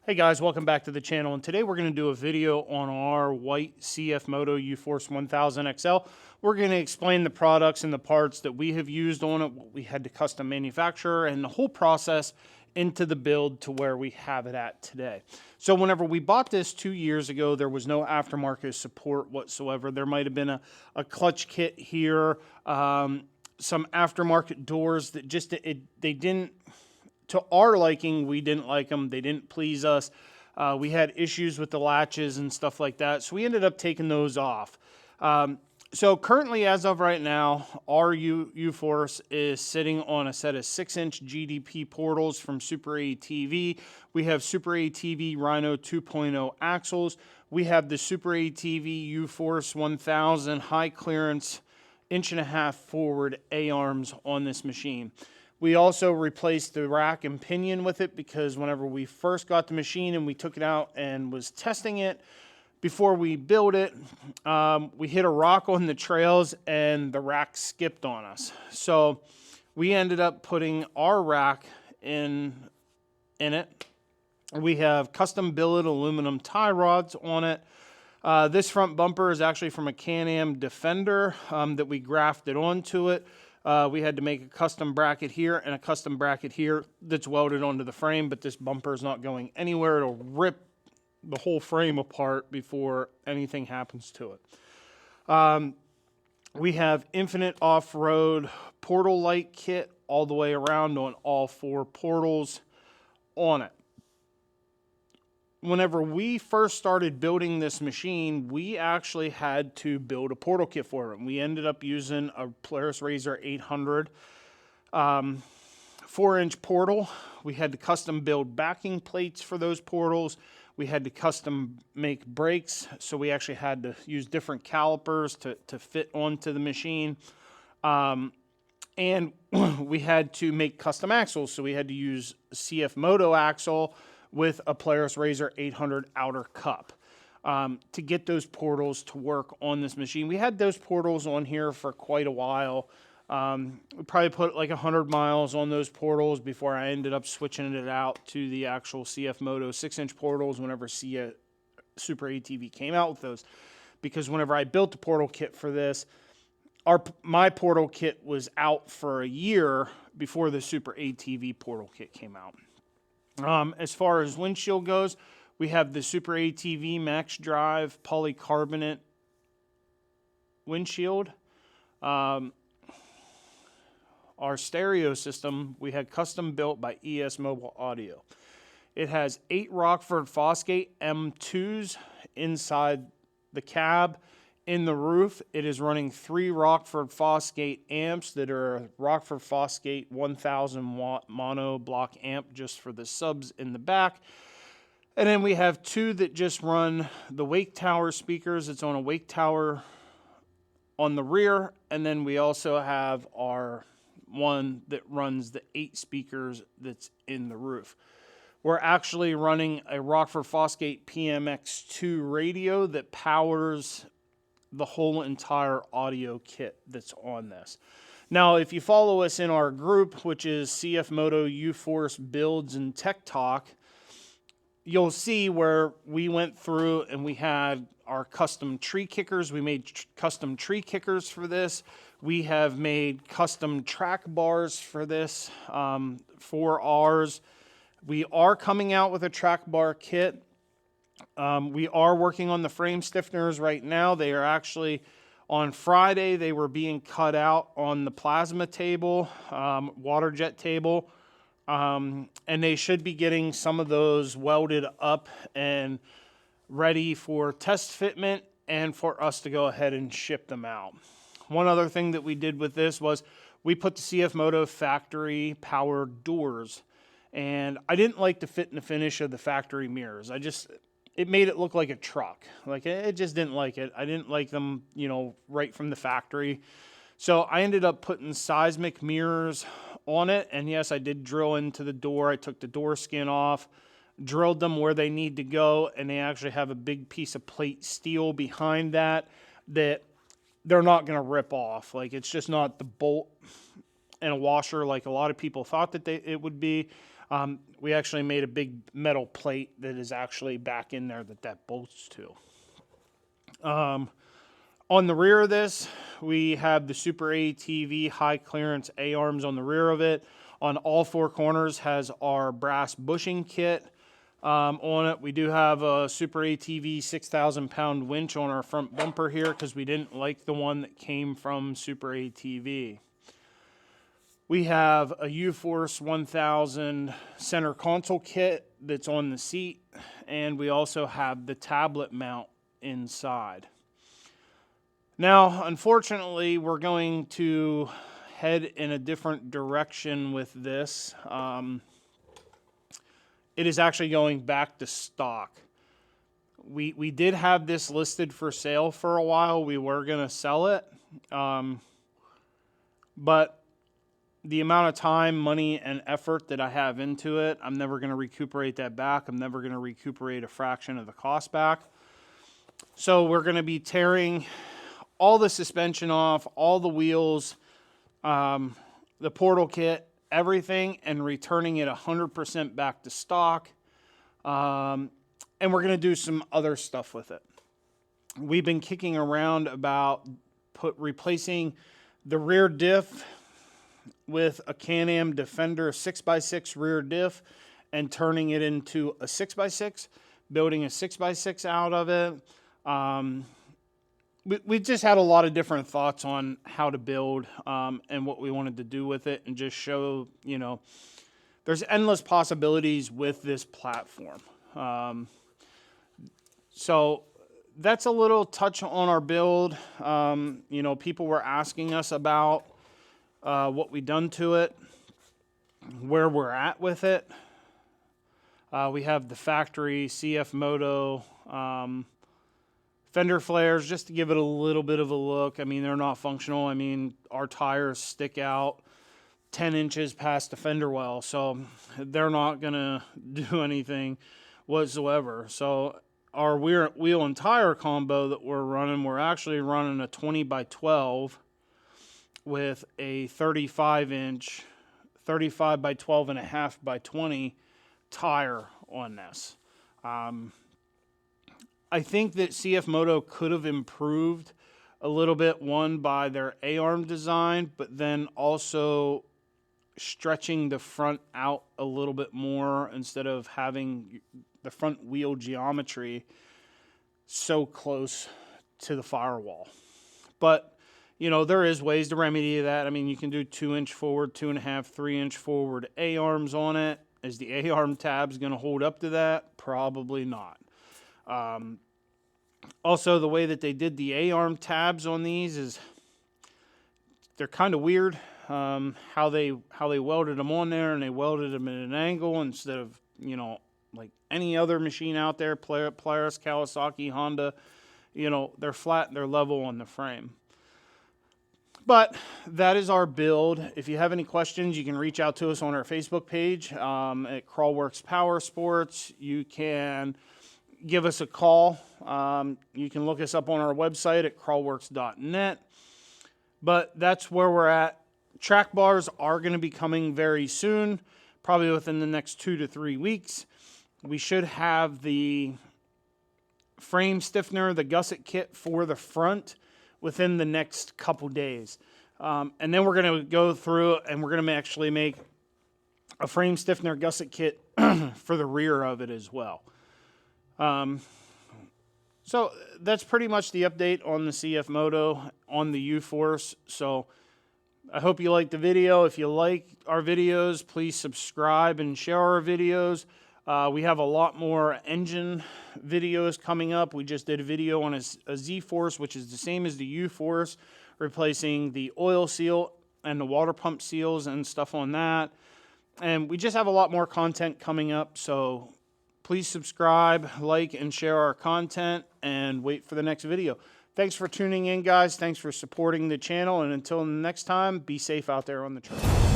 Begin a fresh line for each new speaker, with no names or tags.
Hey guys, welcome back to the channel, and today we're going to do a video on our white CFMOTO UForce 1000 XL. We're going to explain the products and the parts that we have used on it, what we had to custom manufacture, and the whole process into the build to where we have it at today. So whenever we bought this 2 years ago, there was no aftermarket support whatsoever. There might have been a clutch kit here, some aftermarket doors that just, they didn't, to our liking, we didn't like them. They didn't please us. We had issues with the latches and stuff like that. So we ended up taking those off. So currently, as of right now, our UForce is sitting on a set of 6-inch GDP portals from Super ATV. We have Super ATV Rhino 2.0 axles. We have the Super ATV UForce 1000 high clearance 1.5-inch forward A-arms on this machine. We also replaced the rack and pinion with it because whenever we first got the machine and we took it out and was testing it, before we built it, we hit a rock on the trails and the rack skipped on us. So we ended up putting our rack in it. We have custom billet aluminum tie rods on it. This front bumper is actually from a Can-Am Defender that we grafted onto it. We had to make a custom bracket here and a custom bracket here that's welded onto the frame, but this bumper is not going anywhere. It'll rip the whole frame apart before anything happens to it. We have infinite off-road portal light kit all the way around on all 4 portals on it. Whenever we first started building this machine, we actually had to build a portal kit for it. We ended up using a Polaris RZR 800 4-inch portal. We had to custom build backing plates for those portals. We had to custom make brakes, so we actually had to use different calipers to fit onto the machine. And we had to make custom axles, so we had to use a CFMOTO axle with a Polaris RZR 800 outer cup to get those portals to work on this machine. We had those portals on here for quite a while. We probably put like 100 miles on those portals before I ended up switching it out to the actual CFMOTO 6-inch portals whenever Super ATV came out with those. Because whenever I built the portal kit for this, my portal kit was out for a year before the Super ATV portal kit came out. As far as windshield goes, we have the Super ATV Max Drive polycarbonate windshield. Our stereo system, we had custom built by ES Mobile Audio. It has 8 Rockford Fosgate M2s inside the cab. In the roof, it is running 3 Rockford Fosgate amps that are a Rockford Fosgate 1000 watt mono block amp just for the subs in the back. And then we have 2 that just run the Wake Tower speakers. It's on a Wake Tower on the rear. And then we also have our one that runs the 8 speakers that's in the roof. We're actually running a Rockford Fosgate PMX2 radio that powers the whole entire audio kit that's on this. Now, if you follow us in our group, which is CFMOTO UForce Builds and Tech Talk, you'll see where we went through and we had our custom tree kickers. We made custom tree kickers for this. We have made custom track bars for this for ours. We are coming out with a track bar kit. We are working on the frame stiffeners right now. They are actually, on Friday, they were being cut out on the plasma table, water jet table, and they should be getting some of those welded up and ready for test fitment and for us to go ahead and ship them out. One other thing that we did with this was we put the CFMOTO factory powered doors, and I didn't like the fit and the finish of the factory mirrors. It made it look like a truck. Like, it just didn't like it. I didn't like them, you know, right from the factory. So I ended up putting seismic mirrors on it. And yes, I did drill into the door. I took the door skin off, drilled them where they need to go. And they actually have a big piece of plate steel behind that they're not going to rip off. Like, it's just not the bolt and a washer like a lot of people thought that it would be. We actually made a big metal plate that is actually back in there that bolts to. On the rear of this, we have the Super ATV high clearance A-arms on the rear of it. On all four corners has our brass bushing kit. On it, we do have a Super ATV 6,000 pound winch on our front bumper here because we didn't like the one that came from Super ATV. We have a UForce 1000 center console kit that's on the seat, and we also have the tablet mount inside. Now, unfortunately, we're going to head in a different direction with this. It is actually going back to stock. We did have this listed for sale for a while. We were going to sell it. But the amount of time, money, and effort that I have into it, I'm never going to recuperate that back. I'm never going to recuperate a fraction of the cost back. So we're going to be tearing all the suspension off, all the wheels, the portal kit, everything, and returning it 100% back to stock. And we're going to do some other stuff with it. We've been kicking around about replacing the rear diff with a Can-Am Defender 6x6 rear diff and turning it into a 6x6, building a 6x6 out of it. We just had a lot of different thoughts on how to build and what we wanted to do with it, and just show, you know, there's endless possibilities with this platform. So that's a little touch on our build. You know, people were asking us about what we've done to it, where we're at with it. We have the factory CF-Moto fender flares, just to give it a little bit of a look. I mean, they're not functional. I mean, our tires stick out 10 inches past the fender well, so they're not going to do anything whatsoever. So our wheel and tire combo that we're actually running a 20x12 with a 35-inch, 35 by 12 and a half by 20 tire on this. I think that CF-Moto could have improved a little bit, one, by their A-arm design, but then also stretching the front out a little bit more instead of having the front wheel geometry so close to the firewall. But, you know, there is ways to remedy that. I mean, you can do 2-inch forward, 2.5, 3-inch forward A-arms on it. Is the A-arm tabs going to hold up to that? Probably not. Also, the way that they did the A-arm tabs on these is they're kind of weird. How they welded them on there, and they welded them at an angle instead of, you know, like any other machine out there, Polaris, Kawasaki, Honda. You know, they're flat and they're level on the frame. But that is our build. If you have any questions, you can reach out to us on our Facebook page at Crawlworks Power Sports. You can give us a call. You can look us up on our website at crawlworks.net. But that's where we're at. Track bars are going to be coming very soon, probably within the next 2 to 3 weeks. We should have the frame stiffener, the gusset kit for the front within the next couple days. And then we're going to go through and we're going to actually make a frame stiffener gusset kit for the rear of it as well. So that's pretty much the update on the CF-Moto, on the UForce. So I hope you liked the video. If you like our videos, please subscribe and share our videos. We have a lot more engine videos coming up. We just did a video on a Z-Force, which is the same as the UForce, replacing the oil seal and the water pump seals and stuff on that. And we just have a lot more content coming up, so please subscribe, like, and share our content, and wait for the next video. Thanks for tuning in, guys. Thanks for supporting the channel, and until next time, be safe out there on the trail.